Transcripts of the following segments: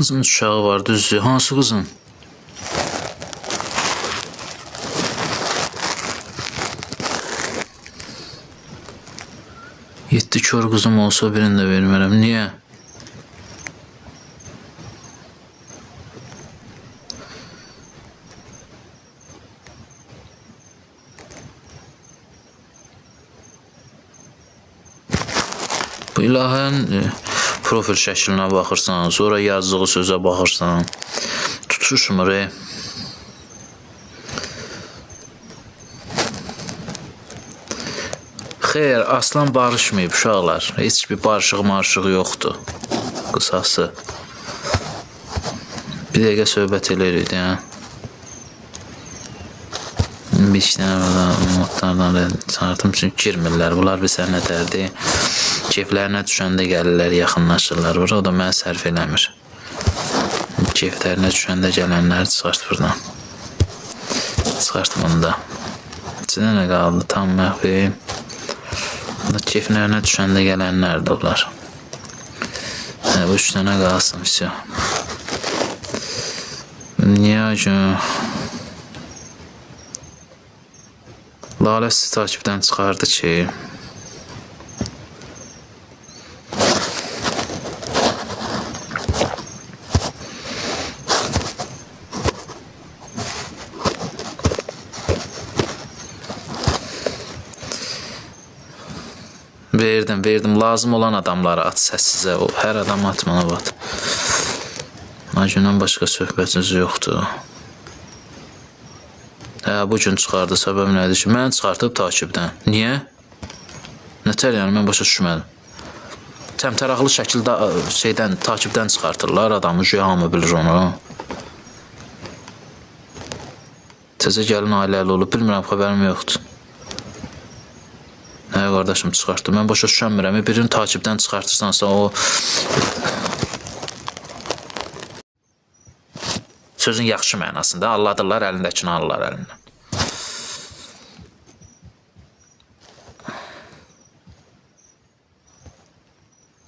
Kızın uşağı var, düzdür. Hansı kızın? Yedi kör kızım olsa birini de vermərəm. Niyə? Bu ilahənin profil şəklinə baxırsan, sonra yazdığı sözə baxırsan, tutuşmur. Xeyr, Aslan barışmayıb uşaqlar. Heç bir barışıq yoxdur. Qısası. Bir dəqiqə söhbət eləyirik, Bir iki dənə modlardan çağırdım, çünki girmirlər. Bunlar bir sənə nətərdir. Keyflərinə düşəndə gəlirlər, yaxınlaşırlar. O da mənə sərf eləmir. Keyflərinə düşəndə gələnləri çıxart buradan. Çıxart bunu da. İçində nə qaldı? Tam məxfi. Keyflərinə düşəndə gələnlər də olar. Bu üç dənə qalsın. Niyə ki? Lalə sizi takipdən çıxardı ki, verdim. Lazım olan adamları at səssizə. Hər adam atmana bat. Acından başqa söhbətiniz yoxdur. Bu gün çıxardı. Səbəb nədir ki? Məni çıxartıb takibdən. Niyə? Nətər yəni? Mən başa düşmədim. Təmtəraqlı şəkildə takibdən çıxartırlar adamı. Hamı bilir onu. Təzə gəlin ailəli olub. Bilmirəm, xəbərim yoxdur. Nə qardaşım çıxartdı? Mən başa düşənmirəm. Birini takibdən çıxartırsansa o... Sözün yaxşı mənasında alladırlar, əlindəkini alırlar əlindən.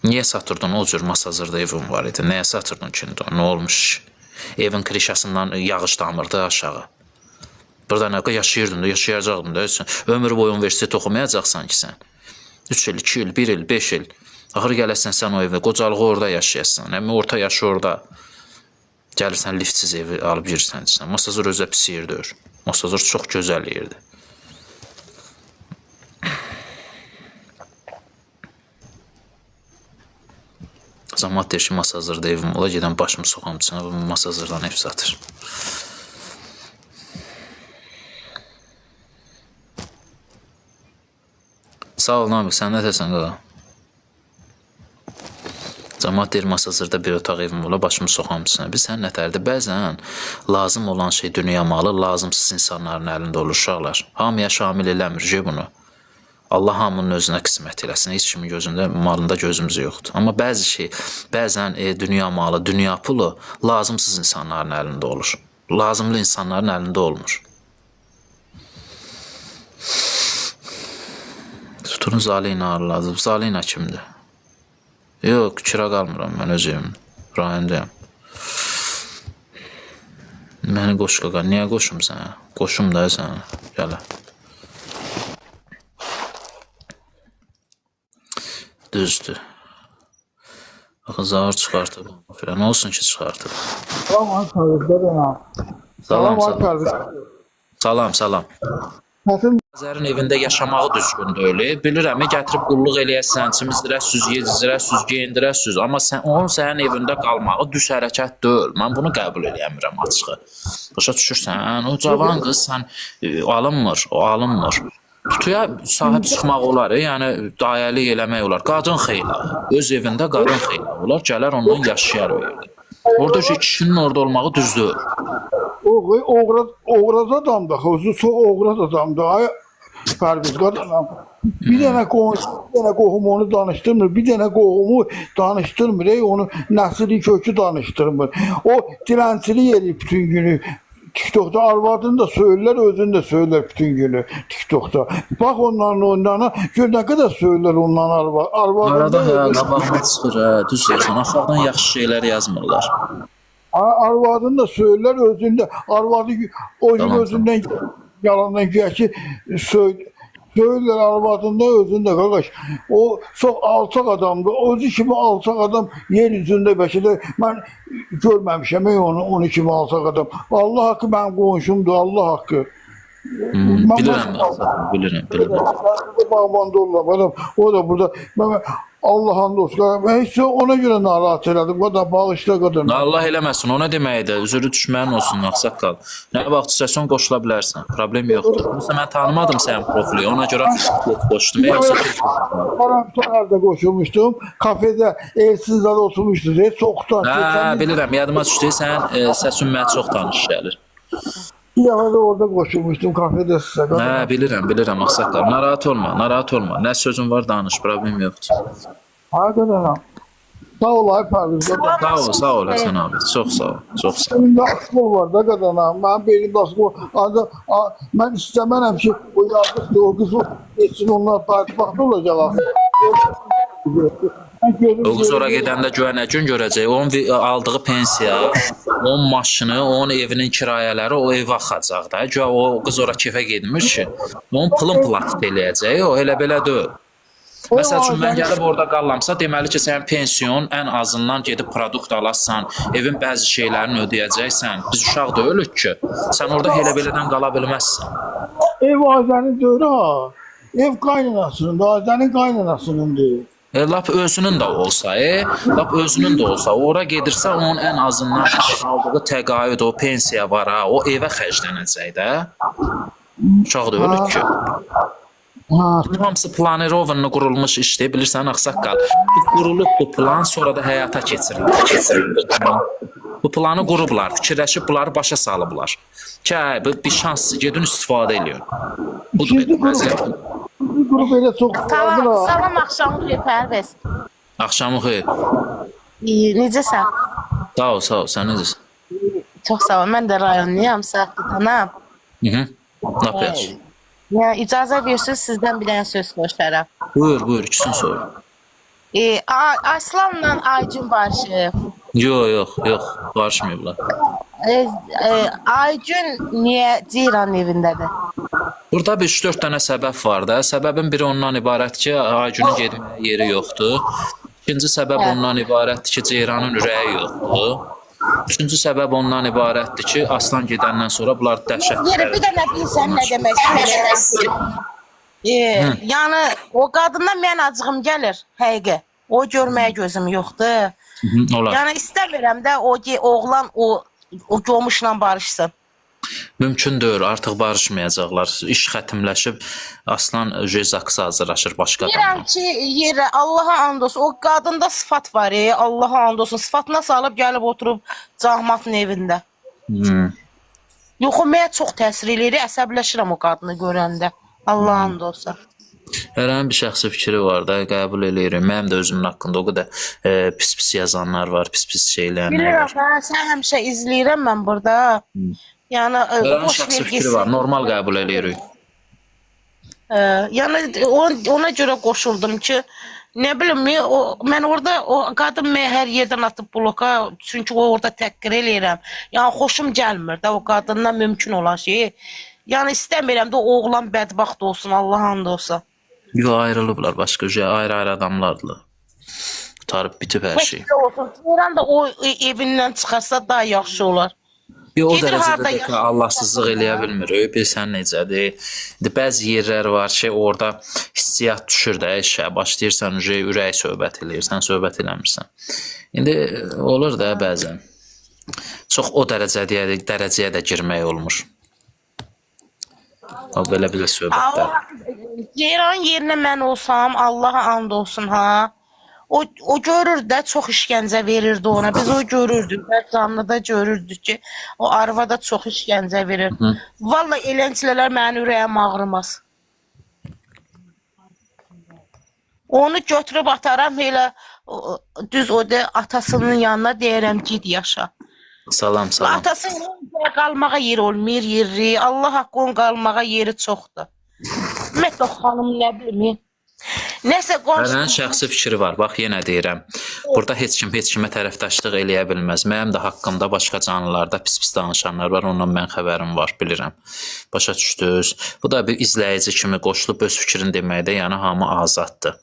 Niyə satırdın? O cür masazırda evin var idi. Nəyə satırdın ki? Nə olmuş? Evin krişasından yağış damırdı aşağı. Burada nə yaşayırdın da, yaşayacaqdın da. Ömür boyu universitet oxumayacaqsan ki sən. 3 il, 2 il, 1 il, 5 il. Axır gələsən sən o evdə, qocalığı orada yaşayasın. Orta yaşı orada. Gəlirsən liftsiz evi alıb girsən. Masazır özə pis yerdir. Masazır çox gözəl yerdir. Zaman deyir ki, masazırda evim ola, gedən başımı soxam içinə, bu masazırdan ev satır. Sağ ol, Namik, sən nətəsən qaqa? Cəmat deyir, masazırda bir otaq evim ola, başımı soxam içinə. Biz sən nətərdir? Bəzən lazım olan şey dünya malı, lazımsız insanların əlində olur, uşaqlar. Hamıya şamil eləmir bunu. Allah hamının özünə qismət eləsin. Heç kimin gözündə, malında gözümüz yoxdur. Amma bəzən dünya malı, dünya pulu lazımsız insanların əlində olur. Lazımlı insanların əlində olmur. Tutun Zalina lazım. Zalina kimdir? Yox, kira qalmıram mən özüm. Rayondayım. Məni qoş qaqa. Niyə qoşum sənə? Qoşum da sənə. Gələ. Düzdür. Baxın, zahır çıxartıb. Nə olsun ki, çıxartıb. Salam. Azərin evində yaşamağı düzgün deyil. Bilirəm, gətirib qulluq eləyəsən, çimizdirəsiz, yedizdirəsiz, geyindirəsiz. Amma onun sənin evində qalmağı düz hərəkət deyil. Mən bunu qəbul eləyəmirəm açığı. Başa düşürsən, o cavan qız alınmır. Tutuya sahib çıxmaq olar, yəni dayəlik eləmək olar. Qadın xeyla, öz evində qadın xeyla olar, gələr ondan yaşayar o evdə. Orada kişinin orada olmağı düzdür. Oğraz adamdır, özü çox oğraz adamdır. Pərviz qadanam. Bir dənə qohum onu danışdırmır, bir dənə qohumu danışdırmır, onu nəsli kökü danışdırmır. O dilənçilik edir bütün günü. TikTok'da arvadını da söylerler, özünü de söyler bütün günü TikTok'ta. Bak onlarına, gör ne kadar söyler onların arvadını Arada da özünü. qabağıma çıxır, düz deyirsən. Aşağıdan yaxşı şeylər yazmırlar. Arvadını da söyler, özünü de. Arvadı o gün Tamam, özünden yalandan güya ki söyler arvadında özünde kardeş. O çok alçak adamdı. Özü kimi alçak adam yeryüzünde belki de ben görmemişim onu kimi alçak adam. Allah hakkı ben komşumdu, Allah hakkı. Bilirəm. Bağban dollar adam. O da burada. Allah'ın dostu. Ben hiç ona göre narahat elədim. O da bağışla kadın. Allah eləməsin, o nə deməkdir? Üzürü düşməyin olsun, ağsaqqal. Nə vaxt istəsən qoşula bilərsən, problem yoxdur. Mesela mən tanımadım sənin profili, ona görə qoşdum. Yoxsa Karamsar'da koşulmuştum. Kafede Elsizade oturmuştu. Çoktan. bilirəm, yadıma düşdü, sən səsin mənə çox tanış gəlir. Bir defa da orada koşulmuştum kafede size. Bilirəm, ağsaqqal. Narahat olma. Nə sözün var, danış, problem yoxdur. Hakikaten. Sağ ol Aypərviz. Sağ ol Həsən abi. Çox sağ ol. Benim askol var da kadına. Ben benim askol. Ben istemem ki o yazdık o kız geçsin onlar parti olacak. O qız ora gedəndə görə nə gün görəcək? Onun aldığı pensiya, onun maşını, onun evinin kirayələri o evə axacaq da. Güya o qız ora kefə getmir ki. Onun pılın plat eləyəcək, o elə belə deyil. Məsəl üçün mən gəlib orada qallamsa, deməli ki, sənin pensiyon ən azından gedib produkt alasan, evin bəzi şeylərini ödəyəcəksən. Biz uşaq deyilik ki, sən orada elə belədən qala bilməzsən. Ev Azənin deyir ha. Ev qaynanasının da, Azənin qaynanasının deyir. Lap özünün də olsa, ora gedirsə onun ən azından aldığı təqaüd, o pensiya var ha, o evə xərclənəcək də. Uşaq deyilik ki. Hamısı planirovanla qurulmuş işdir, bilirsən ağsaqqal. Qurulub bu plan, sonra da həyata keçirilir. Bu planı qurublar, fikirləşib bunları başa salıblar. Ki, bir şansdır, gedin istifadə ediyor. Budur benim vəziyyətim. Grup elə çox Salam, salam axşamı xeyir Pərviz. Axşamı xeyir. Necəsən? Sağ ol, sən necəsən? Çox sağ ol. Mən də rayonluyam, Səhvətanam. Nə yapıyorsun? Ya icazə versiniz sizdən bir dənə söz soruşaram. Buyur, ikisini sor. Aslanla Aycun barışıb. Yox, barışmayıblar. Aycun niyə Ceyran evindədir? Burada bir 3-4 dənə səbəb var da. Səbəbin biri ondan ibarət ki, Aycunun getməyə yeri yoxdur. İkinci səbəb ondan ibarətdir ki, Ceyranın ürəyi yoxdur. Üçüncü səbəb ondan ibarətdir ki, Aslan gedəndən sonra bunlar dəhşət. Bir dənə bilsən nə demək istəyirəm. Yəni o qadından mən acığım gəlir, həqiqi. O görməyə gözüm yoxdur. Olar. Yəni istəmirəm də o oğlan o gömüşlə barışsın. Mümkündür, artıq barışmayacaqlar. İş xətimləşib, Aslan Jezaksa hazırlaşır başqa adamla. Deyirəm ki, yerə Allaha and olsun, o qadında sifat var, Allaha and olsun. Sifatına salıb gəlib oturub Cahmatın evində. Yox, o mənə çox təsir eləyir, əsəbləşirəm o qadını görəndə. Allaha and olsun. Hər hansı bir şəxsi fikri var da, qəbul eləyirəm. Mənim də özümün haqqında o qədər pis yazanlar var, pis şeylər var. Bilirəm, sən həmişə izləyirəm mən burada. Yəni boş şəxsi fikri var, normal qəbul eləyirik. Yəni ona görə qoşuldum ki, nə bilim, mən orada o qadın mən hər yerdən atıb bloka, çünki o orada təhqir eləyirəm. Yəni xoşum gəlmir də o qadından mümkün olan şey. Yəni istəmirəm də o oğlan bədbəxt olsun, Allaha and olsun. Yox, ayrılıblar, başqa ayrı adamlardılar. Tutarıb bitib hər şey. Ceyran da o evindən çıxarsa daha yaxşı olar. O dərəcədə də Allahsızlıq eləyə bilmir. Bilsən necədir? Bəzi yerlər var ki, orada hissiyat düşür də işə. Başlayırsan, ürək söhbət eləyirsən, söhbət eləmirsən. İndi olur da bəzən. Çox o dərəcəyə də girmək olmur. O belə söhbətlər. Ceyran yerinə mən olsam, Allaha and olsun ha. O görür də çox işgəncə verirdi ona. Biz o görürdük. Canlıda görürdük ki, o arvada çox işgəncə verir. Vallahi eləncələr mənim ürəyim ağrımaz. Onu götürüb ataram elə düz o da atasının yanına deyərəm git yaşa. Salam, salam. Atasının yanında qalmağa yer olmur, yeri. Allah haqqı onun qalmağa yeri çoxdur. Ümumiyyətlə xanım nə bilim. Nəsə Mənim şəxsi fikri var. Bax yenə deyirəm. Burada heç kimə tərəfdaşlıq eləyə bilməz. Mənim də haqqımda başqa canlılarda pis-pis danışanlar var. Ondan mən xəbərim var, bilirəm. Başa düşdünüz? Bu da bir izləyici kimi qoşulub öz fikrini deməkdə, yəni hamı azaddır.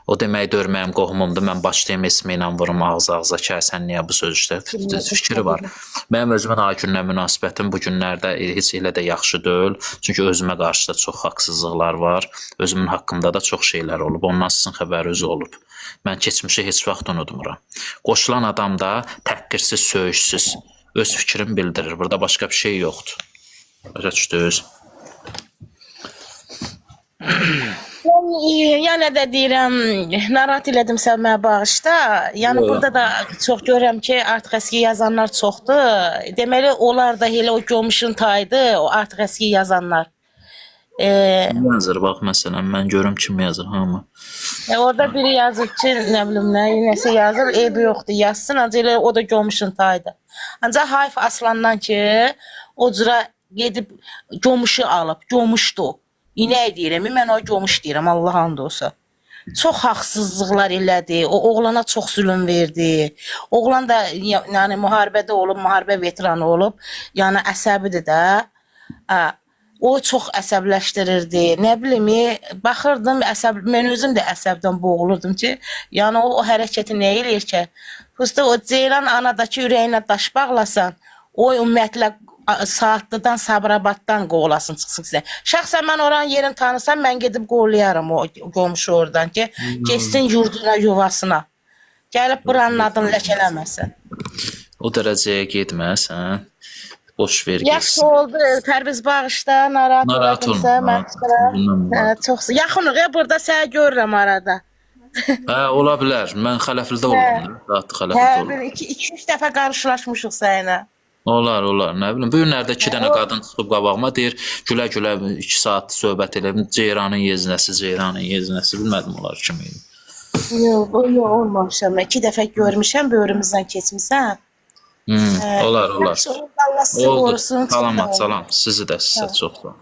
O demək deyir mənim qohumumdur. Mən başlayım ismi ilə vurum ağza-ağza ki, sən niyə bu sözdə fikri var. Mənim özümün Aygünlə münasibətim bu günlərdə heç elə də yaxşı deyil. Çünki özümə qarşı da çox haqsızlıqlar var. Özümün haqqımda da çox şeylər olub. Ondan sizin xəbəriniz olub. Mən keçmişi heç vaxt unutmuram. Qoşulan adam da təhqirsiz, söyüşsüz öz fikrini bildirir. Burada başqa bir şey yoxdur. Başa düşdünüz? Yəni də deyirəm, narahat elədim sən mənə bağışda. Yəni burada da çox görürəm ki, artıq əski yazanlar çoxdur. Deməli, onlar da elə o gömüşün taydı, o artıq əski yazanlar. Kim yazır? Bax, məsələn, mən görüm kim yazır, hamı. Orada biri yazır ki, nə bilim nə, nəsə yazır, eybi yoxdur, yazsın, ancaq elə o da gömüşün taydı. Ancaq Hayf Aslandan ki, o cıra gedib gömüşü alıb, gömüşdü. İnək deyirəm, mən o gömüş deyirəm, Allah and olsa. Çox haqsızlıqlar elədi, o oğlana çox zülm verdi. Oğlan da yəni müharibədə olub, müharibə veteranı olub, yəni əsəbidir də. O çox əsəbləşdirirdi. Nə bilim, baxırdım, mən özüm də əsəbdən boğulurdum ki, yəni o hərəkəti nə eləyir ki? Xüsusilə o Ceylan anadakı ürəyinə daş bağlasan, o ümumiyyətlə Saatlıdan, Sabirabaddan qovulasın, çıxsın sizə. Şəxsən mən oranın yerini tanısam, mən gedib qovlayaram o qomşu oradan ki, geçsin yurduna, yuvasına. Gəlib buranın adını ləkələməsin. O dərəcəyə getməz, hə? Boş ver geçsin. Yaxşı oldu, Pərviz bağışda, narahat olmadımsa, mən çox yaxınıq ya, burada səni görürəm arada. Hə, ola bilər. Mən Xələflidə olum. Hə, 2-3 dəfə qarşılaşmışıq səninlə. Olar, nə bilim. Bu günlərdə 2 dənə qadın çıxıb qabağıma deyir, gülə-gülə 2 saat söhbət elədim. Ceyranın yeznəsi, bilmədim onlar kim idi. Yox, olmamışam. 2 dəfə görmüşəm, böyrümüzdən keçmişəm. Olar. Allah sizi qorusun. Salam. Sizi də sizə çox sağ.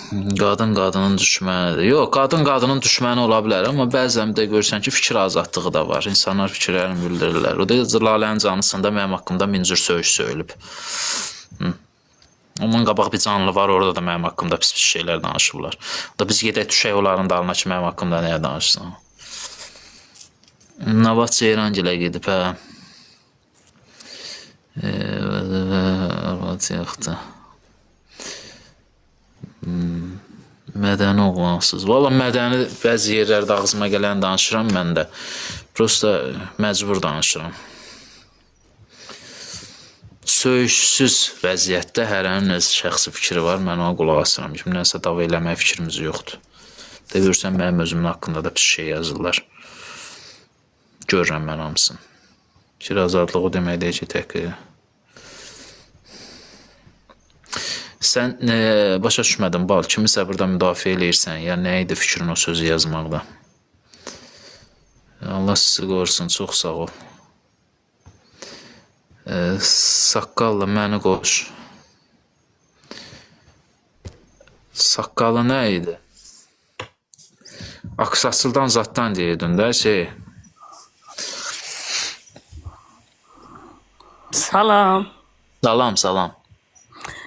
Qadının düşmənidir. Yox, qadının düşməni ola bilər, amma bəzən də görürsən ki, fikir azadlığı da var. İnsanlar fikirlərini bildirirlər. O da Lalənin canlısında mənim haqqımda min cür söyüş söylüb. Onun qabaq bir canlı var, orada da mənim haqqımda pis şeylər danışıblar. O da biz gedək düşək onların dalına ki, mənim haqqımda nəyə danışsın. Nabat Ceyrangilə gedib, hə. Arvad yaxdır. Mədəni oğlansız. Valla mədəni bəzi yerlərdə ağzıma gələn danışıram mən də. Prosta məcbur danışıram. Söyüşsüz vəziyyətdə hərənin öz şəxsi fikri var. Mən ona qulaq asıram. Kimdənsə dava eləmək fikrimiz yoxdur. Görürsən, mənim özümün haqqında da pis şey yazırlar. Görürəm mən hamısını. Fikir azadlığı demək deyək ki, təhqir. Sən başa düşmədin, bal, kimisə burada müdafiə eləyirsən, ya nə idi fikrin o sözü yazmaqda? Allah sizi qorusun, çox sağ ol. Saqqalla məni qoş. Saqqalı nə idi? Aksasıldan zatdan deyirdin də şey. Salam. Salam.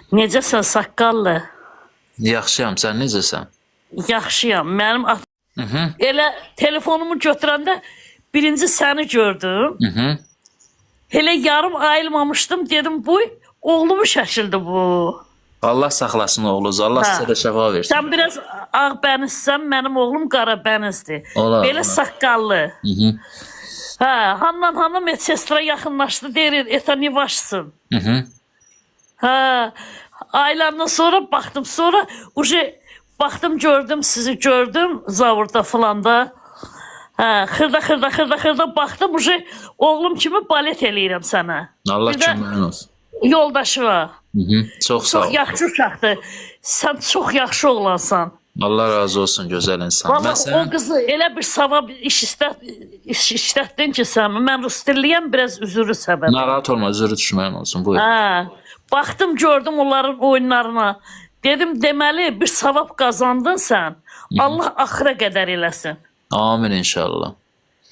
Necəsən saqqallı? Yaxşıyam, sən necəsən? Yaxşıyam. Mənim elə telefonumu götürəndə birinci səni gördüm. Elə yarım ayılmamışdım, dedim bu oğlumu şəkildir bu. Allah saxlasın oğlunuz, Allah sizə də şəfa versin. Sən biraz ağ bənizsən, mənim oğlum qara bənizdir. Belə saqqallı. Hə, hanım sestra yaxınlaşdı, deyir, eta ne vaşsın. Hə, aylardan sonra baxdım, sonra baxdım, gördüm, sizi gördüm zavurda filanda. Hə, xırda baxdım, oğlum kimi balet eləyirəm sənə. Allah köməyin olsun. Yoldaşı var. Çox sağ ol. Çox yaxşı uşaqdır. Sən çox yaxşı oğlansan. Allah razı olsun gözəl insan. Valla Mən o sən qızı elə bir savab iş işlətdin ki sən, mən rus dilliyəm, biraz üzürü səbəb. narahat olma, üzrü düşməyin olsun. Buyur. Hə, baxdım, gördüm onların oyunlarına. Dedim, deməli bir savab qazandın sən. Allah axıra qədər eləsin. Amin inşallah.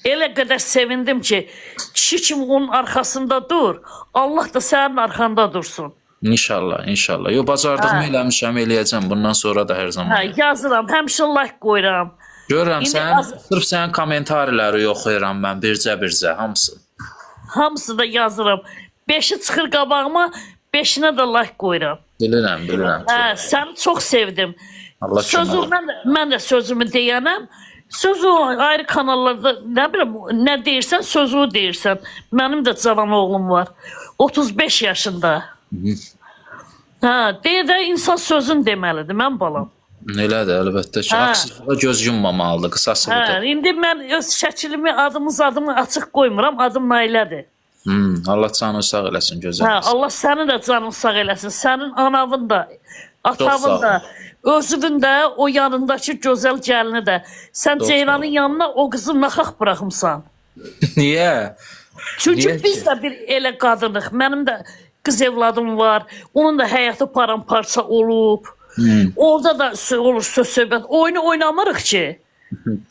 Elə qədər sevindim ki, kişi kimi onun arkasında dur. Allah da sənin arkanda dursun. İnşallah, inşallah. Yo, bacardığımı eləmişəm, eləyəcəm. Bundan sonra da hər zaman. Hə, yazıram, həmişə like qoyuram. Görürəm, İndi sən, sırf sənin komentariləri yoxlayıram mən bircə, hamısı. Hamısı da yazıram. 5'i çıxır qabağıma, 5'inə də like qoyuram. Bilirəm. Hə, səni çox sevdim. Allah Sözü kömək. mən də sözümü deyənəm. Sözü ayrı kanallarda nə bilim nə deyirsən, sözü deyirsən. Mənim də cavan oğlum var. 35 yaşında. Hə, deyə də insan sözün deməlidir, mən balam. Elədir, əlbəttə ki. Haksızlığa göz yummamalıdır, qısası Hə, budur. indi mən öz şəklimi, adımı açıq qoymuram. Adım Nailədir. Allah canını sağ eləsin, gözəl. Hə, Allah səni də canını sağ eləsin. Sənin anavın da, sağ atavın ol. da, özünün də, o yanındakı gözəl gəlini də. Sən Ceyranın yanına o qızı naxaq buraxmısan. Niyə? Çünki Niyə biz ki? də bir elə qadınıq. Mənim də qız evladım var. Onun da həyatı paramparça olub. Orada da olur söz-söhbət. Oyunu oynamırıq ki.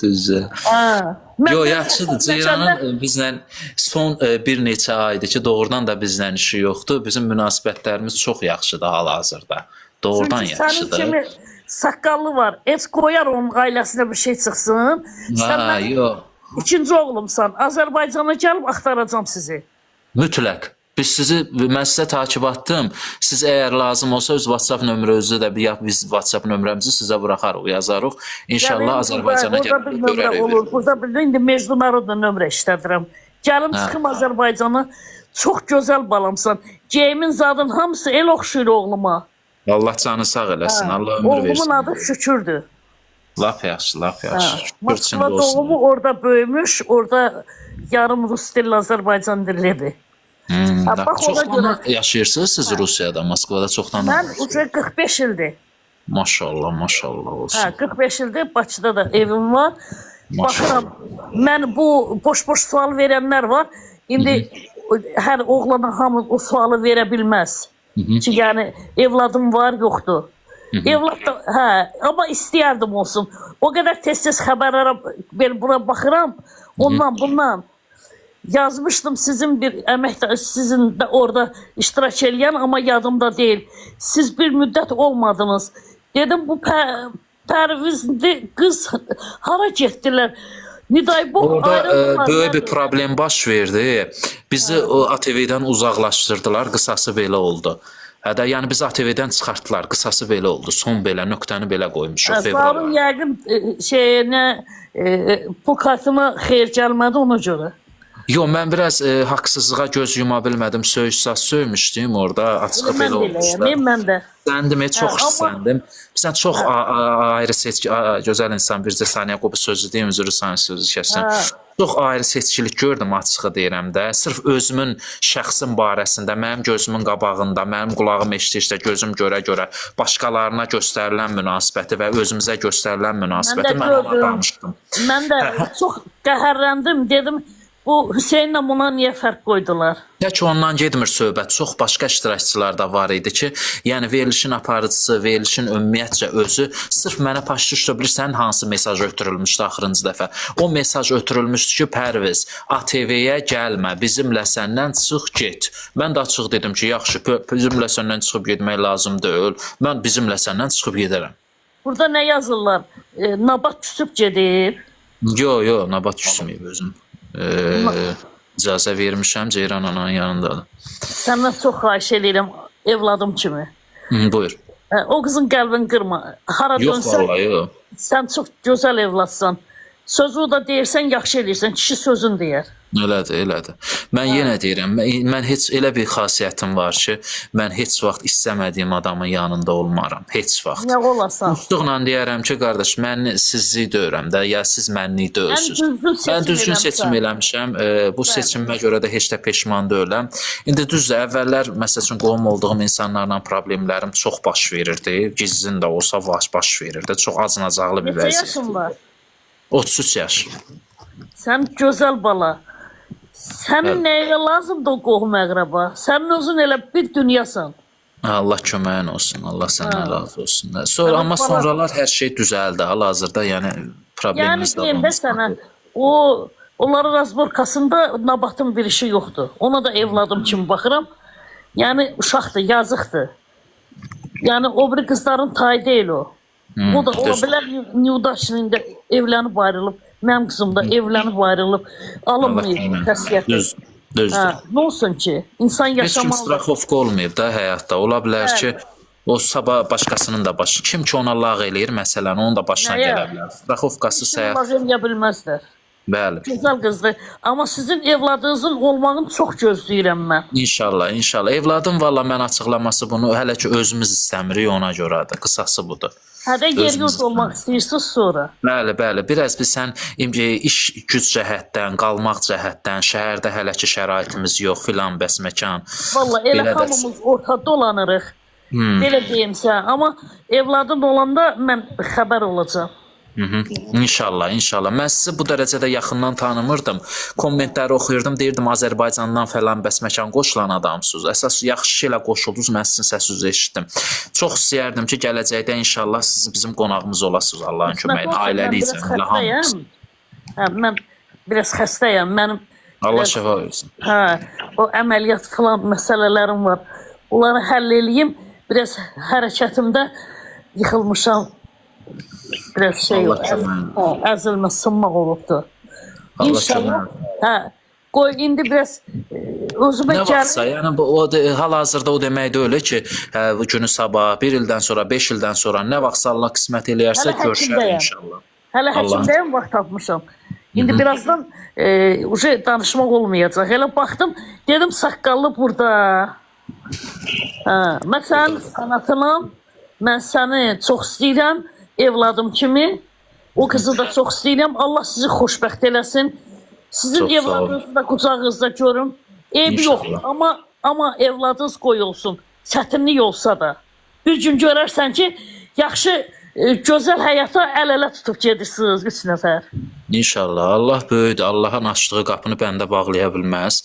Düzdür. Hə. Yo, yaxşıdır. Ceyranın bizlə son bir neçə aydır ki, doğrudan da bizlə işi yoxdur. Bizim münasibətlərimiz çox yaxşıdır hal-hazırda. Doğrudan Çünki sənin yaxşıdır. kimi saqqallı var. Heç qoyar onun ailəsinə bir şey çıxsın. Sən Ha, mənim yo. ikinci oğlumsan. Azərbaycana gəlib axtaracam sizi. Mütləq. Mən sizə takib atdım. Siz əgər lazım olsa öz WhatsApp nömrənizə də biz WhatsApp nömrəmizi sizə buraxarıq, yazarıq. İnşallah Azərbaycana gəlib görərik. Olur. Burada bir indi Mecdunaroda nömrə işlədirəm. Gəlim çıxım Azərbaycana. Çox gözəl balamsan. Geyimin zadın hamısı el oxşuyur oğluma. Allah canı sağ eləsin. Allah ömür versin. Oğlumun adı Şükürdür. Lap yaxşı, lap yaxşı. Şükür Moskva içində olsun. doğumu orada böyümüş. Orada yarım Rus dilli Azərbaycan dillidir. Bax, ona Çoxdan görə yaşayırsınız siz Rusiyada, Moskvada çoxdan? mən uca 45 ildir. Maşallah, maşallah olsun. Hə, 45 ildir Bakıda da evim var. Baxıram, mən bu boş-boş sual verənlər var. İndi hər oğlana hamı o sualı verə bilməz. Çünki yəni evladım var, yoxdur. Evlad da, hə, amma istəyərdim olsun. O qədər tez-tez xəbərlərə bura baxıram, ondan, bundan. Yazmışdım sizin bir əməkdar, sizin də orada iştirak eləyən, amma yadımda deyil. Siz bir müddət olmadınız. Dedim, bu Pərvizli qız hara getdilər? Nidaybov Orada ayrıldılar. böyük bir problem baş verdi. Bizi o ATV-dən uzaqlaşdırdılar, qısası belə oldu. Hədə, yəni bizi ATV-dən çıxartdılar, qısası belə oldu. Son belə, nöqtəni belə qoymuşuq fevrala. Sarın yəqin şeyinə, bu kartıma xeyir gəlmədi ona görə. Yo, mən biraz haqsızlığa göz yuma bilmədim. Söz söymüşdüm orada, açığı belə olmuşlar. Mən də. Səndim, çox istəndim. Sən çox ayrı seçki, gözəl insan, bircə saniyə qopu sözü deyim, üzrü saniyə sözü kəssən. Çox ayrı seçkilik gördüm, açığı deyirəm də. Sırf özümün şəxsim barəsində, mənim gözümün qabağında, mənim qulağım eşitdikdə, gözüm görə-görə başqalarına göstərilən münasibəti və özümüzə göstərilən münasibəti mən ona danışdım. Mən də çox qəhərləndim, dedim, bu Hüseynlə buna niyə fərq qoydular? Tək ondan getmir söhbət. Çox başqa iştirakçılar da var idi ki, yəni verilişin aparıcısı, verilişin ümumiyyətcə özü sırf mənə paşlaşdı bilirsən hansı mesaj ötürülmüşdü axırıncı dəfə. O mesaj ötürülmüşdü ki, Pərviz, ATV-yə gəlmə, bizimlə səndən çıx get. Mən də açıq dedim ki, yaxşı, bizimlə səndən çıxıb getmək lazım deyil. Mən bizimlə səndən çıxıb gedərəm. Burada nə yazırlar? Nabat küsüb gedib. Yo, nabat küsməyib özüm. İcazə vermişəm, Ceyran ananın yanındadır. Səndən çox xahiş edirəm, evladım kimi. Buyur. O qızın qəlbini qırma. Hara Yox, dönsən, vallahi yox. sən çox gözəl evladsan. Sözü da deyirsən, yaxşı eləyirsən, kişi sözün deyər. Elədir, elədir. Mən yenə deyirəm, mən heç elə bir xasiyyətim var ki, mən heç vaxt istəmədiyim adamın yanında olmaram. Heç vaxt. Nə olasan? Dostluqla deyərəm ki, qardaş, mən sizlik deyirəm də, ya siz mənlik deyilsiniz. Mən düzgün seçim eləmişəm. Bu seçimimə görə də heç də peşman deyiləm. İndi düzdür, əvvəllər məsəl üçün qohum olduğum insanlarla problemlərim çox baş verirdi. Gizlin də olsa baş verirdi. Çox acınacaqlı bir Neçə vəziyyət. yaşın var? 33 yaş. Sən gözəl bala. Sənin nəyə lazımdır o qohum əqrəba? Sənin özün elə bir dünyasan. Allah köməyin olsun. Allah səndən razı olsun. Sonra amma sonralar hər şey düzəldi. Hal-hazırda yəni problemimiz Yəni deyim də sənə, onların razborkasında Nabatın bir işi yoxdur. Ona da evladım kimi baxıram. Yəni uşaqdır, yazıqdır. Yəni o biri qızların tayı deyil o. O da ola bilər Newdaşında evlənib ayrılıb. Mənim qızım da evlənib ayrılıb. Alınmayıb xəsiyyəti. Düzdür. Nə olsun ki, insan Heç kim yaşamalı. straxovka olmayıb da həyatda. Ola bilər ki, o sabah başqasının da başı. Kim ki ona lağ eləyir, məsələn, onun da başına Nəyə? gələ bilər. Straxovkasız həyat. Allah eləyə bilməzlər. Bəli. Gözəl qızdır. Amma sizin evladınızın olmağını çox gözləyirəm mən. İnşallah, inşallah. Evladım valla mən açıqlaması bunu hələ ki özümüz istəmirik, ona görədir. Qısası budur. Hədə yer yurt olmaq istəyirsiniz sonra. Bəli, bəli. Biraz biz sən iş güc cəhətdən, qalmaq cəhətdən, şəhərdə hələ ki şəraitimiz yox filan bəs məkan. Valla elə Belə də- hamımız ortada dolanırıq. Belə deyimsə, amma evladın olanda mən xəbər olacağam. İnşallah, inşallah. Mən sizi bu dərəcədə yaxından tanımırdım. Kommentləri oxuyurdum, deyirdim Azərbaycandan falan bəs məkan qoşulan adamsınız. Əsas yaxşı şeylə qoşuldunuz, mən sizin səsinizi eşitdim. Çox istəyərdim ki, gələcəkdə inşallah siz bizim qonağımız olasınız Allahın köməyi ilə, ailəliyicə, elə hamımız. Mən biraz xəstəyəm. Mənim Allah şəfa versin. o əməliyyat falan məsələlərim var. Onları həll eləyim. Biraz hərəkətimdə yıxılmışam. Biraz şey Allah köməyi. əzilmə, sınmaq olubdur. Allah İnşallah. köməyi. Qoy indi biraz özümə Nə vaxtsa, gəlim. yəni hal-hazırda o demək deyil ki, bu günü sabah, 1 ildən sonra, 5 ildən sonra nə vaxtsa Allah qismət eləyərsə Hələ görüşərik həkimdəyəm. inşallah. Hələ həkimdəyəm, vaxt tapmışam. İndi birazdan uje danışmaq olmayacaq. Elə baxdım, dedim saqqallı burada. Mən sənin sanatınam, mən səni çox istəyirəm, evladım kimi. O qızı da çox istəyirəm. Allah sizi xoşbəxt eləsin. Sizin Çox sağ olun. evladınızı da qucağınızda görüm. Eybi yox, İnşallah. amma evladınız qoy olsun. Çətinlik olsa da. Bir gün görərsən ki, yaxşı, gözəl həyata əl-ələ tutub gedirsiniz 3 nəfər. İnşallah. Allah böyüdür. Allahın açdığı qapını bəndə bağlaya bilməz.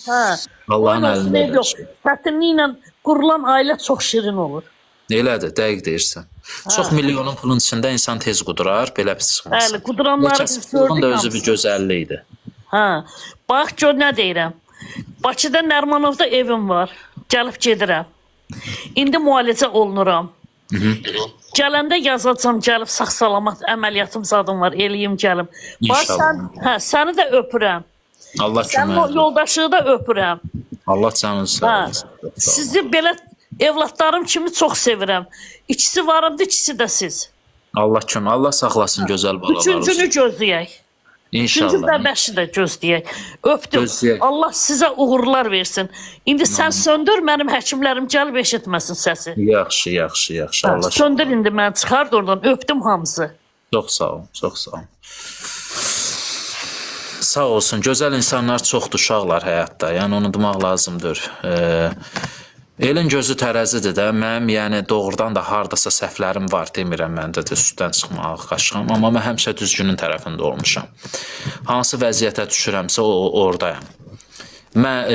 Allahın əlində yox. Çətinliklə qurulan ailə çox şirin olur. Elədir, dəqiq deyirsən. Çox milyonun pulun içində insan tez qudurar, belə pis çıxmaz. Bəli, quduranları biz Bunun da gördük. özü bir gözəllikdir. Bax gör nə deyirəm. Bakıda Nərmanovda evim var. Gəlib gedirəm. İndi müalicə olunuram. Gələndə yazacam, gəlib sağ-salamat əməliyyatım zadım var, eləyim gəlim. Bax İnşallah. səni də öpürəm. Allah Sənin o kömək. yoldaşını da öpürəm. Allah canınızı sağ olsun. Sizi belə evlatlarım kimi çox sevirəm. İkisi varımdı, ikisi də siz. Allah kömək. Allah saxlasın gözəl balalar. Üçüncünü gözləyək. Üçüncü İnşallah. bəbəşi də gözləyək. Öpdüm. Gözləyək. Allah sizə uğurlar versin. İndi sən söndür, mənim həkimlərim gəlib eşitməsin səsi. Yaxşı, yaxşı, yaxşı. Allah Söndür indi mən çıxart oradan. Öpdüm hamısı. Çox sağ olun, çox sağ olun. Sağ olsun. Gözəl insanlar çoxdur uşaqlar həyatda. Yəni unutmaq lazımdır. Elin gözü tərəzidir də. Mənim yəni doğrudan da hardasa səhvlərim var demirəm məndə də üstdən çıxmağa qaşığam, amma mən həmişə düzgünün tərəfində olmuşam. Hansı vəziyyətə düşürəmsə oradayam. Mən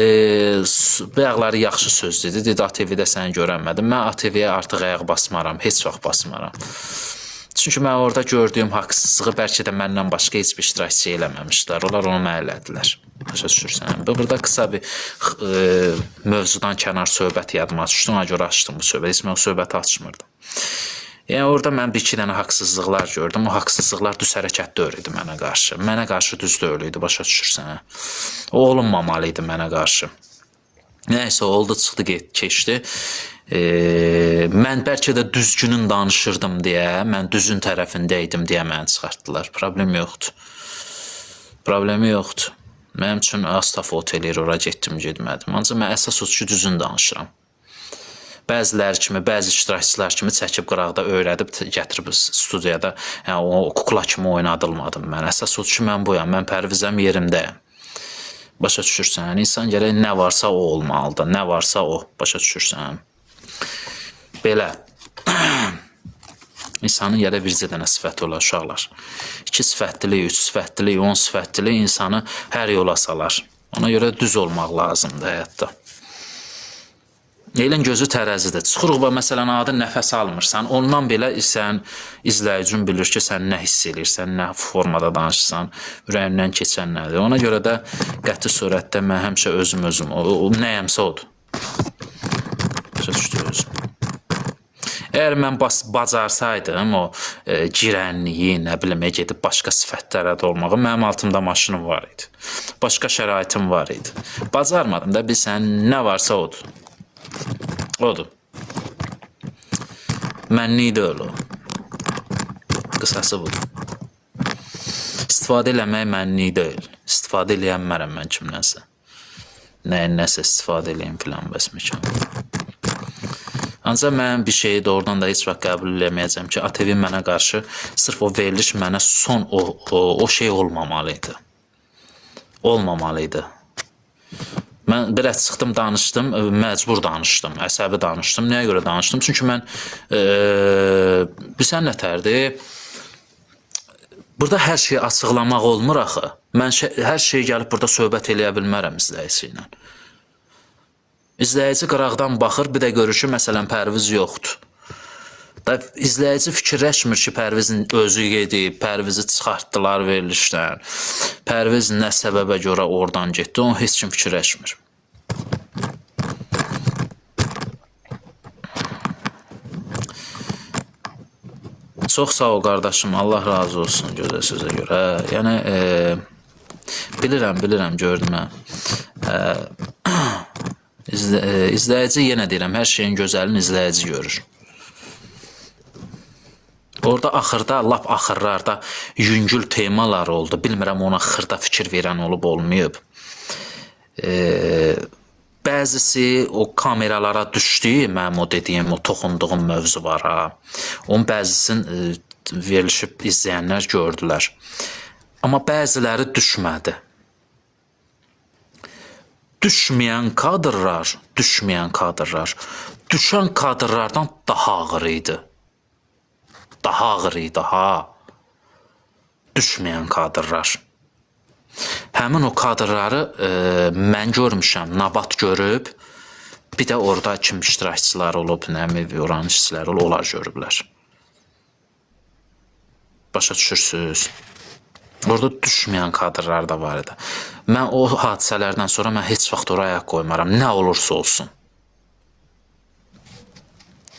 bayaqları yaxşı söz dedi ATV-də səni görənmədim. Mən ATV-yə artıq ayaq basmaram, heç vaxt basmaram. Çünki mən orada gördüyüm haqsızlığı bəlkə də məndən başqa heç bir iştirakçı eləməmişlər. Onlar onu mənə elədilər. Başa düşürsən? Burada qısa bir mövzudan kənar söhbət yadıma düşdü. Ona görə açdım bu söhbəti. Heç mən o söhbəti açmırdım. Yəni orada mən bir-iki dənə haqsızlıqlar gördüm. O haqsızlıqlar düz hərəkət deyil idi mənə qarşı. Mənə qarşı düz deyil idi. Başa düşürsən? O olunmamalı idi mənə qarşı. Nəysə oldu, çıxdı, keçdi. Mən bəlkə də düzgünün danışırdım deyə, mən düzün tərəfində idim deyə məni çıxartdılar. Problemi yoxdur. Problemi yoxdur. Mənim üçün astafot eləyir, ora getdim, getmədim. Ancaq mən əsas o ki, düzün danışıram. Bəziləri kimi, bəzi iştirakçılar kimi çəkib qıraqda öyrədib gətirib studiyada, yəni o kukla kimi oynadılmadım mən. Əsas o ki, mən buyam, mən Pərvizəm, yerimdəyəm. Başa düşürsən, insan gərək nə varsa o olmalıdır, nə varsa o, başa düşürsən. Belə, insanın gərək bircə dənə sifəti olar, uşaqlar. 2 sifətlilik, 3 sifətlilik, 10 sifətlilik insanı hər yola salar. Ona görə düz olmaq lazımdır həyatda. Elin gözü tərəzidir. Çıxırıq və məsələn, adı nəfəs almırsan, ondan belə sən izləyicin bilir ki, sən nə hiss edirsən, nə formada danışırsan, ürəyindən keçən nədir. Ona görə də qəti surətdə mən həmişə özüm, o nəyəmsə odur. Başa düşdü özüm. Əgər mən bacarsaydım, o girənliyi, nə bilim, gedib başqa sifətlərə də olmağı, mənim altımda maşınım var idi. Başqa şəraitim var idi. Bacarmadım da, bilsən, nə varsa odur. Odur. Mənlik deyil o. Qısası budur. İstifadə eləmək mənlik deyil. İstifadə eləyənmərəm mən kimdənsə. Nəsə istifadə eləyim filan bəs məkan. Ancaq mən bir şeyi doğrudan da heç vaxt qəbul eləməyəcəm ki, ATV mənə qarşı sırf o veriliş mənə son o şey olmamalıydı. Olmamalıydı. Mən biraz çıxdım, danışdım, məcbur danışdım, əsəbi danışdım. Nəyə görə danışdım? Çünki mən, bilsən nətərdir? Burada hər şeyi açıqlamaq olmur axı. Mən hər şeyi gəlib burada söhbət eləyə bilmərəm izləyici ilə. İzləyici qıraqdan baxır, bir də görür ki, məsələn, Pərviz yoxdur. İzləyici fikirləşmir ki, Pərvizin özü gedib, Pərvizi çıxartdılar verilişdən, Pərviz nə səbəbə görə oradan getdi, onu heç kim fikirləşmir. Çox sağ ol qardaşım, Allah razı olsun gözəl sözə görə. Yəni, bilirəm, gördüm mən. İzləyici, yenə deyirəm, hər şeyin gözəlini izləyici görür. Orada axırda, lap axırlarda yüngül temalar oldu. Bilmirəm, ona xırda fikir verən olub, olmayıb. Bəzisi o kameralara düşdü, mənim o dediyim, o toxunduğum mövzulara. Onun bəzisini verilişib izləyənlər gördülər. Amma bəziləri düşmədi. Düşməyən kadrlar, düşən kadrlardan daha ağır idi. Daha ağır idi, düşməyən kadrlar. Həmin o kadrları mən görmüşəm, Nabat görüb, bir də orada kim iştirakçılar olub, oranın işçiləri olub, onlar görüblər. Başa düşürsünüz? Orada düşməyən kadrlar da var idi. Mən o hadisələrdən sonra mən heç vaxt oraya qoymaram, nə olursa olsun.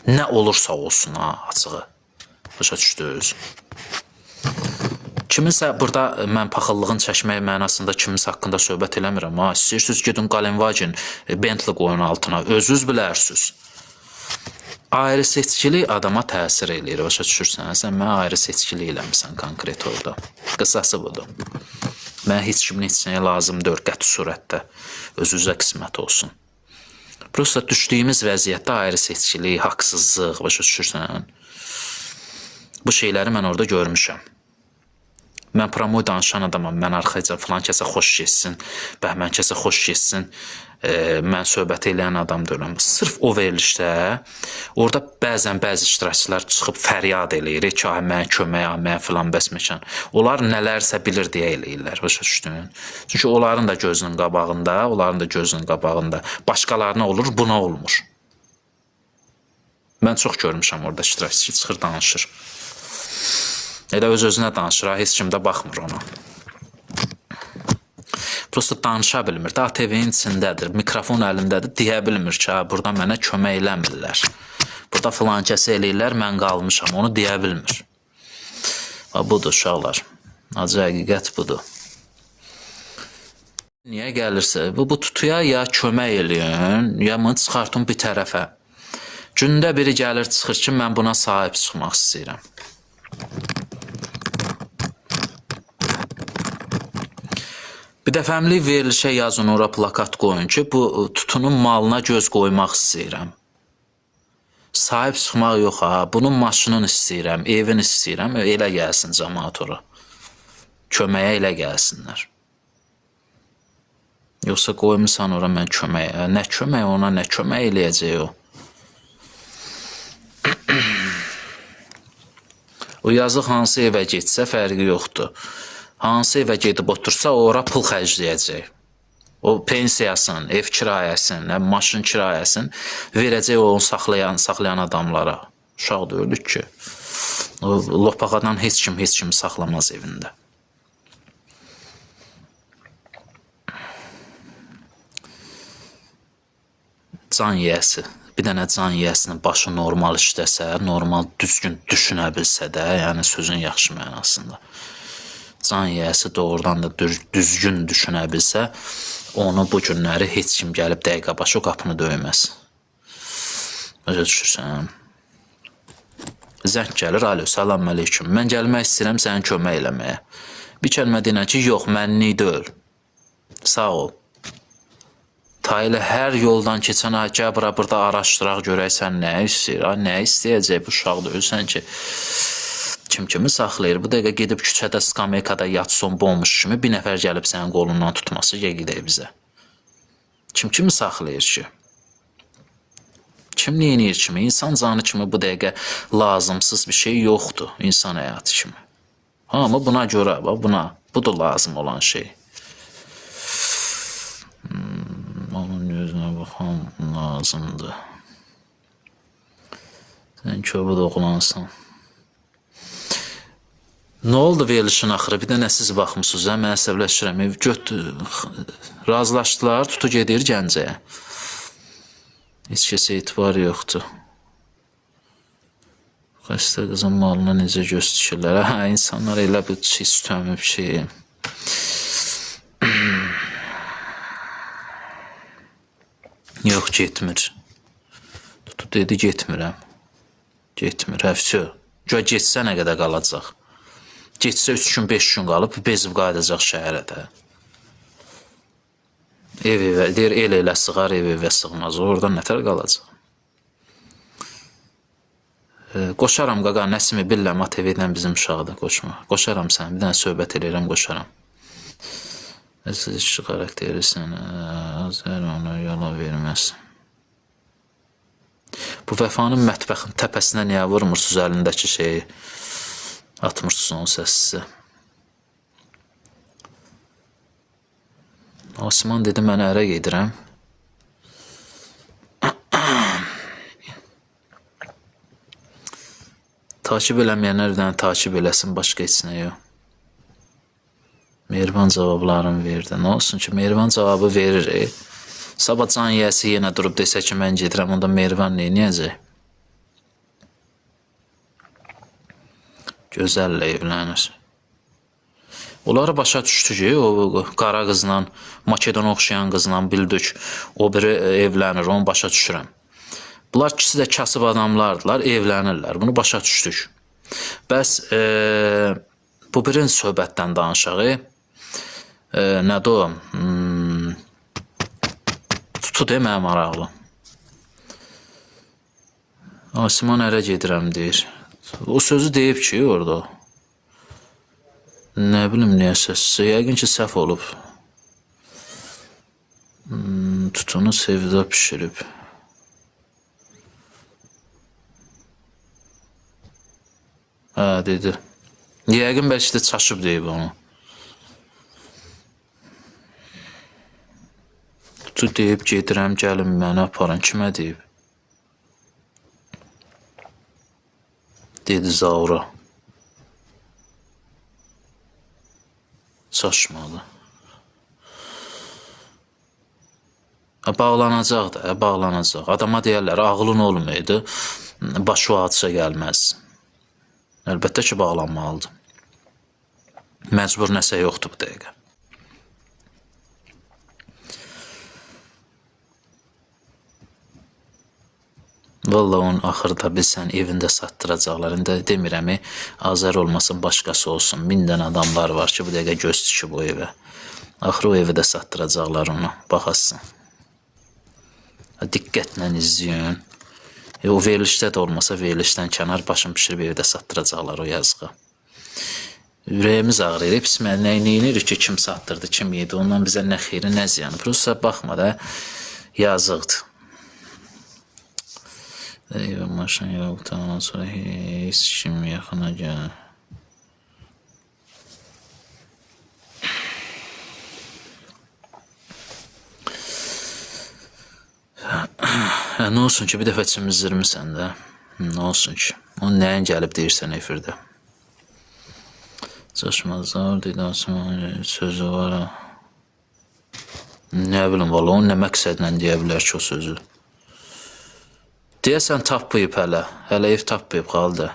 Nə olursa olsun, açığı. Başa düşdünüz. Kiminsə burada mən paxıllığın çəkmək mənasında kiminsə haqqında söhbət eləmirəm. İstəyirsiniz gedin Qalenvagin, Bentley qoyun altına, özünüz bilərsiniz. Ayrı seçkilik adama təsir eləyir, başa düşürsən. Sən mənə ayrı seçkilik eləmirsən konkret orada. Qısası budur. Mən heç kimin heç nəyə lazım deyil, qəti surətdə. Özünüzə qismət olsun. Prosta düşdüyümüz vəziyyətdə ayrı seçkilik, haqsızlıq, başa düşürsən. Bu şeyləri mən orada görmüşəm. Mən promoy danışan adamam, mən arxayca filan kəsə xoş getsin, bəhmən kəsə xoş getsin, mən söhbət eləyən adam deyiləm. Sırf o verilişdə, orada bəzən bəzi iştirakçılar çıxıb fəryad eləyir ki, mən kömək, mən filan bəsməkan. Onlar nələrsə bilir deyə eləyirlər, başa düşdün? Çünki onların da gözünün qabağında, başqalarına olur, buna olmur. Mən çox görmüşəm orada iştirakçı çıxır, danışır. Elə öz-özünə danışır, heç kim də baxmır ona. Prosta danışa bilmir, da ATV-nin içindədir, mikrofon əlindədir, deyə bilmir ki, burada mənə kömək eləmirlər. Burada filan kəsə eləyirlər, mən qalmışam, onu deyə bilmir. Budur, uşaqlar, acı həqiqət budur. Niyə gəlirsə, bu tutuya ya kömək eləyin, ya mı çıxartın bir tərəfə. Gündə biri gəlir, çıxır ki, mən buna sahib çıxmaq istəyirəm. Bir dəfəmlik verilişə yazın, ora plakat qoyun ki, bu tutunun malına göz qoymaq istəyirəm. Sahib çıxmaq yox ha, bunun maşınını istəyirəm, evini istəyirəm, elə gəlsin cəmaat ora. Köməyə elə gəlsinlər. Yoxsa qoymusan ora mən köməyə, nə kömək ona, nə kömək eləyəcək o. O yazıq hansı evə getsə fərqi yoxdur. Hansı evə gedib otursa ora pul xərcləyəcək. O pensiyasını, ev kirayəsini, maşın kirayəsini verəcək onu saxlayan adamlara. Uşaq da ölür ki. O lopağadan heç kim saxlamaz evində. Can yiyəsi. Bir dənə can yiyəsinin başı normal işləsə, normal düzgün düşünə bilsə də, yəni sözün yaxşı mənasında. Can yiyəsi doğrudan da düzgün düşünə bilsə, onu bu günləri heç kim gəlib dəqiqə başı o qapını döyməz. Özə düşürsən. Zəng gəlir, alo, salam aleyküm. Mən gəlmək istəyirəm sənin kömək eləməyə. Bir kəlmə deyən ki, yox, mənlik deyil. Sağ ol. Ta elə hər yoldan keçən gəl burada araşdıraq görək sən nə istəyir. Nə istəyəcək bu uşaq da ölsən ki, kim kimi saxlayır. Bu dəqiqə gedib küçədə skameykada yatson bommuş kimi bir nəfər gəlib sənin qolundan tutması gedək bizə. Kim kimi saxlayır ki? Kim neyinir kimi? İnsan canı kimi bu dəqiqə lazımsız bir şey yoxdur insan həyatı kimi. Amma buna görə, budur lazım olan şey. Onun gözünə baxam lazımdır. Sən köbud oğlansan. Nə oldu verilişin axırı? Bir də nə siz baxmısınız? Mən əsəbləşirəm. Razılaşdılar, tutu gedir Gəncəyə. Heç kəsə etibar yoxdur. Xəstə qızın malına necə göz dikirlər? Hə, insanlar elə bir çiz tömüb şey. Yox, getmir. Tutu dedi, getmirəm. Getmir, həfçə. Göy getsə nə qədər qalacaq? Getsə 3 gün, 5 gün qalıb, bezib qayıdacaq şəhərə də. Deyir, el sığar, ev sığmaz. Orada nətər qalacaq? Qoşaram, qaqa, Nəsimi billəm, ATV-dən bizim uşaqda qoşma. Qoşaram sən, bir dənə söhbət eləyirəm, qoşaram. Siz işçi xarakterisən, Azər ona yola verməz. Bu vəfanın mətbəxin təpəsinə niyə vurmursunuz əlindəki şeyi? Atmırsınız onun səssizi. Osman dedi, mən ərə gedirəm. Takib eləməyənlər bir dənə takib eləsin, başqa heç nə yox. Mehriban cavablarını verdi. Nə olsun ki, Mehriban cavabı verir. Sabah can yiyəsi yenə durub desə ki, mən gedirəm, onda Mehriban neyniyəcək? Gözəllə evlənir. Onları başa düşdü ki, o qara qızla, Makedona oxşayan qızla bildik, o biri evlənir, onu başa düşürəm. Bunlar ikisi də kasıb adamlardılar, evlənirlər. Bunu başa düşdük. Bəs bu birinci söhbətdən danışaq. Nədir o? Tutu demə maraqlı. Osman ərə gedirəm deyir. O sözü deyib ki orada. Nə bilim niyə səssə. Yəqin ki səhv olub. Tutunu sevdə pişirib. Hə, dedi. Yəqin bəlkə də çaşıb deyib onu. Tutu deyib gedirəm, gəlin məni aparın. Kimə deyib? Dedi Zaura. Çaşmadı. Bağlanacaq da, bağlanacaq. Adama deyərlər, ağlın olmaydı, başı hadisə gəlməz. Əlbəttə ki, bağlanmalıdır. Məcbur nəsə yoxdur bu dəqiqə. Vallahi onun axırda bilsən evində satdıracaqlar. İndi demirəm, Azər olmasın, başqası olsun. 1000 dənə adamlar var ki, bu dəqiqə göz dikib o evə. Axırı o evi də satdıracaqlar ona, baxasın. Diqqətlə izləyin. O verilişdə də olmasa verilişdən kənar başım pişirib evi də satdıracaqlar o yazığa. Ürəyimiz ağrıyır. Pis mən neyinirik ki, kim satdırdı, kim yedi. Ondan bizə nə xeyri, nə ziyanı. Prosta baxma da yazıqdır. Maşın yoxdan sonra heç kim yaxına gəlir. Nə olsun ki, bir dəfə çimizdirmirsən də. Nə olsun ki, o nəyin gəlib deyirsən efirdə. Çaşmazlar, dedansın, sözü var. Nə bilim, valla, onun nə məqsədlə deyə bilər ki, o sözü. Deyəsən, tapmayıb hələ. Hələ ev tapmayıb, qaldı.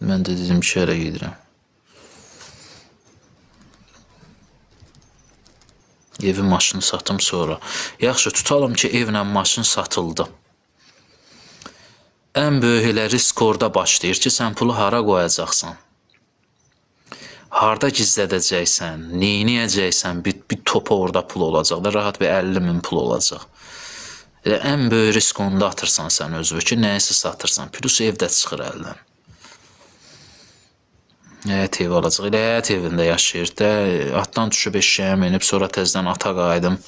Mən də dedim ki, yerə gedirəm. Evi, maşını satım sonra. Yaxşı, tutalım ki, evlə maşın satıldı. Ən böyük elə risk orada başlayır ki, sən pulu hara qoyacaqsan? Harda gizlədəcəksən? Neyniyəcəksən? Bir topa orada pul olacaq da, rahat bir 50.000 pul olacaq. Ən böyük risk onda atırsan sən özü ki, nəyəsə satırsan. Plus evdə çıxır əldən. Həyət evi olacaq. Elə həyət evində yaşayır da, atdan düşüb eşyəyə minib, sonra təzdən ata qayıdım.